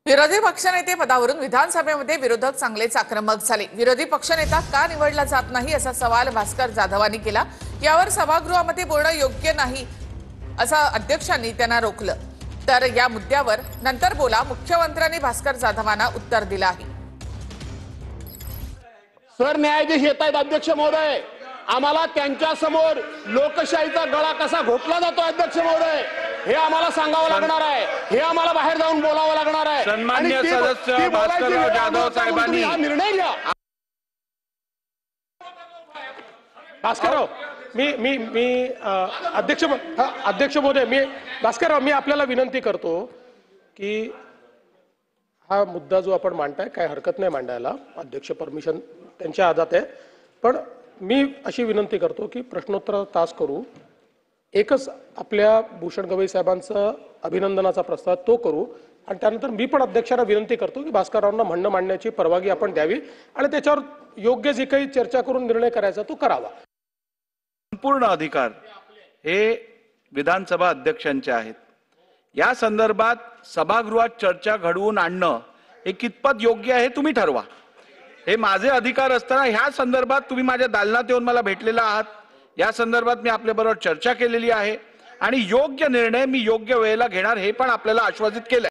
विरोधी पक्षनेते पदावरून विधानसभेमध्ये विरोधक चांगलेच आक्रमक झाले। विरोधी पक्षनेता का निवडला जात नाही असा सवाल भास्कर जाधवांनी केला। यावर सभागृहामध्ये बोलणं योग्य नाही असा अध्यक्षांनी त्यांना रोखलं। तर या मुद्द्यावर नंतर बोला, मुख्यमंत्र्यांनी भास्कर जाधवांना उत्तर दिलं आहे। सरन्यायाधीश येत आहेत अध्यक्ष महोदय, आम्हाला त्यांच्या समोर लोकशाहीचा गळा कसा घोटला जातो अध्यक्ष महोदय हे आम्हाला सांगावं लागणार आहे, हे आम्हाला बाहेर जाऊन बोलावं लागणार आहे। सन्माननीय सदस्य भास्करराव जाधव साहेबांनी हा निर्णय घ्या। भास्करराव मी अध्यक्ष महोदय, मी भास्करराव मी आपल्याला विनंती करतो की हा मुद्दा जो आपण मांडताय काय हरकत नाही मांडायला, अध्यक्ष परमिशन त्यांच्या हातात आहे, पण मी अशी विनंती करतो की प्रश्नोत्तर तास करू, एकच आपल्या भूषण गवई साहेबांचा अभिनंदनाचा प्रस्ताव तो करू आणि त्यानंतर मी पण अध्यक्षांना विनंती करतो की भास्कररावांना म्हणणं मांडण्याची परवानगी आपण द्यावी आणि त्याच्यावर योग्य जी काही चर्चा करून निर्णय करायचा तो करावा। संपूर्ण अधिकार हे विधानसभा अध्यक्षांचे आहेत। या संदर्भात सभागृहात चर्चा घडवून आणणं हे कितपत योग्य आहे तुम्ही ठरवा। हे माझे अधिकार असताना ह्या संदर्भात तुम्ही माझ्या दालनात येऊन मला भेटलेला आहात, या संदर्भात मी आपल्याबरोबर चर्चा केलेली आहे आणि योग्य निर्णय मी योग्य वेळेला घेणार हे पण आपल्याला आश्वासित केलं।